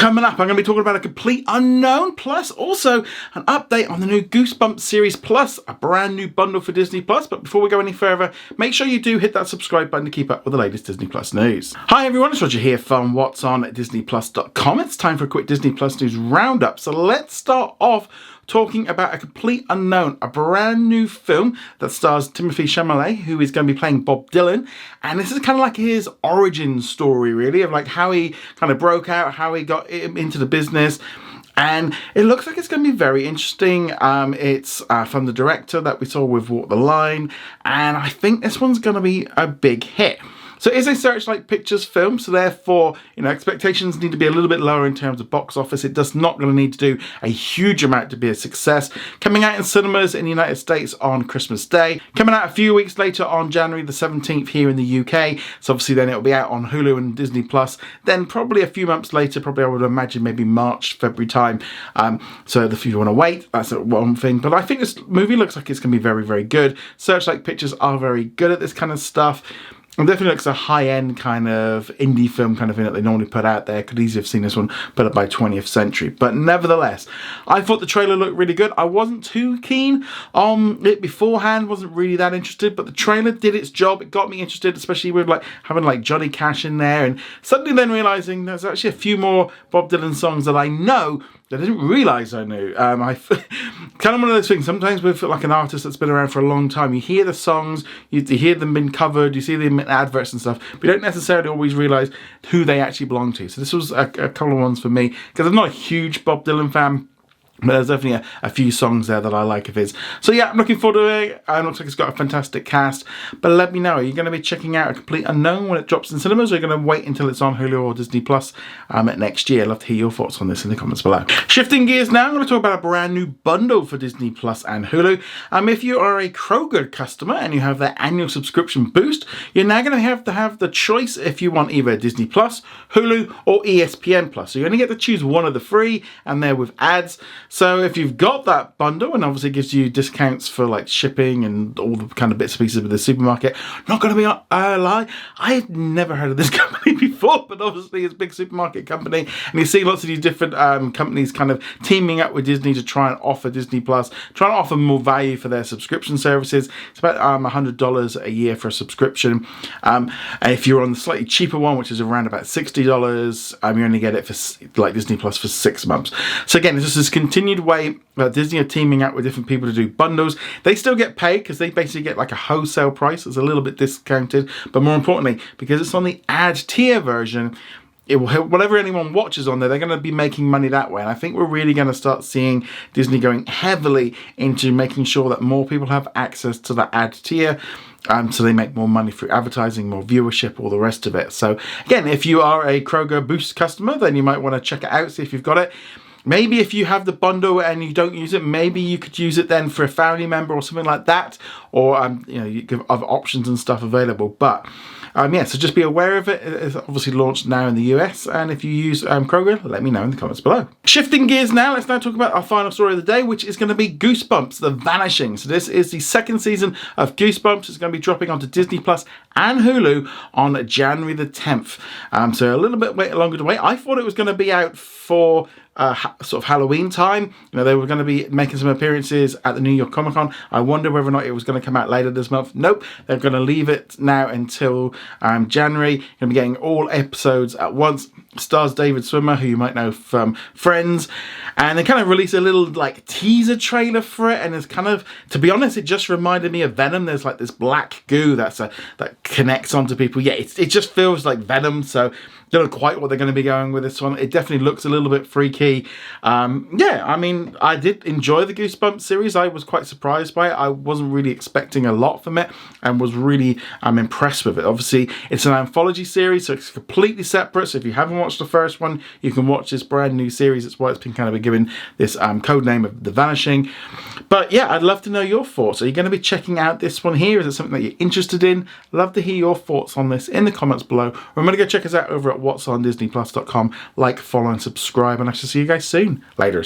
Coming up, I'm going to be talking about a complete unknown, plus also an update on the new Goosebumps series, plus a brand new bundle for Disney Plus. But before we go any further, make sure you do hit that subscribe button to keep up with the latest Disney Plus news. Hi everyone, it's Roger here from What's On at DisneyPlus.com. It's time for a quick Disney Plus news roundup. So let's start off talking about a complete unknown, a brand new film that stars Timothée Chalamet, who is going to be playing Bob Dylan. And this is kind of like his origin story, really, of like how he kind of broke out, how he got into the business. And it looks like it's going to be very interesting. It's from the director that we saw with Walk the Line. And I think this one's going to be a big hit. So it is a Searchlight Pictures film, so therefore, expectations need to be a little bit lower in terms of box office. It does not going to need to do a huge amount to be a success. Coming out in cinemas in the United States on Christmas Day. Coming out a few weeks later on January the 17th here in the UK. So obviously then it'll be out on Hulu and Disney Plus. Then probably a few months later, probably I would imagine maybe March, February time. So if you want to wait, that's one thing. But I think this movie looks like it's going to be very, very good. Searchlight Pictures are very good at this kind of stuff. It definitely looks a high-end kind of indie film kind of thing that they normally put out there. Could easily have seen this one put up by 20th Century. But nevertheless, I thought the trailer looked really good. I wasn't too keen on it beforehand. Wasn't really that interested. But the trailer did its job. It got me interested, especially with having Johnny Cash in there. And suddenly then realising there's actually a few more Bob Dylan songs that I know that I didn't realise I knew. Kind of one of those things, sometimes with like an artist that's been around for a long time, you hear the songs, you hear them being covered, you see them in adverts and stuff, but you don't necessarily always realise who they actually belong to. So this was a couple of ones for me, because I'm not a huge Bob Dylan fan, but there's definitely a few songs there that I like of his. So yeah, I'm looking forward to it. It looks like it's got a fantastic cast. But let me know, are you going to be checking out A Complete Unknown when it drops in cinemas, or are you going to wait until it's on Hulu or Disney Plus next year? I'd love to hear your thoughts on this in the comments below. Shifting gears now, I'm going to talk about a brand new bundle for Disney Plus and Hulu. If you are a Kroger customer and you have their annual subscription boost, you're now going to have the choice if you want either Disney Plus, Hulu, or ESPN Plus. So you only get to choose one of the three, and they're with ads. So if you've got that bundle, and obviously it gives you discounts for like shipping and all the kind of bits and pieces with the supermarket, not going to be a lie, I had never heard of this company before, but obviously it's a big supermarket company, and you see lots of these different companies kind of teaming up with Disney to try and offer Disney Plus, trying to offer more value for their subscription services. It's about $100 a year for a subscription. And if you're on the slightly cheaper one, which is around about $60, you only get it for like Disney Plus for 6 months. So again, it's just this continued way Disney are teaming up with different people to do bundles. They still get paid because they basically get like a wholesale price. It's a little bit discounted, but more importantly, because it's on the ad tier version, it will help whatever anyone watches on there, they're going to be making money that way. And I think we're really going to start seeing Disney going heavily into making sure that more people have access to that ad tier. So they make more money through advertising, more viewership, all the rest of it. So again, if you are a Kroger Boost customer, then you might want to check it out, see if you've got it. Maybe if you have the bundle and you don't use it, maybe you could use it then for a family member or something like that. Or, you give other options and stuff available. But, so just be aware of it. It's obviously launched now in the US. And if you use Kroger, let me know in the comments below. Shifting gears now, let's now talk about our final story of the day, which is going to be Goosebumps, The Vanishing. So this is the second season of Goosebumps. It's going to be dropping onto Disney Plus and Hulu on January the 10th. So a little bit longer to wait. I thought it was going to be out for sort of Halloween time. They were going to be making some appearances at the New York Comic Con. I wonder whether or not it was going to come out later this month. Nope, they're going to leave it now until January. You're going to be getting all episodes at once. Stars David Swimmer, who you might know from Friends, and they kind of released a little like teaser trailer for it, and it's kind of, to be honest, it just reminded me of Venom. There's like this black goo that connects onto people. Yeah, it just feels like Venom. So don't know quite what they're going to be going with this one. It definitely looks a little bit freaky. I did enjoy the Goosebumps series. I was quite surprised by it. I wasn't really expecting a lot from it, and was really impressed with it. Obviously, it's an anthology series, so it's completely separate. So if you haven't watched the first one, you can watch this brand new series. That's why it's been kind of given this code name of The Vanishing. But yeah, I'd love to know your thoughts. Are you going to be checking out this one here? Is it something that you're interested in? Love to hear your thoughts on this in the comments below. Remember to go check us out over at whatsondisneyplus.com. Like, follow, and subscribe, and I shall see you guys soon. Later.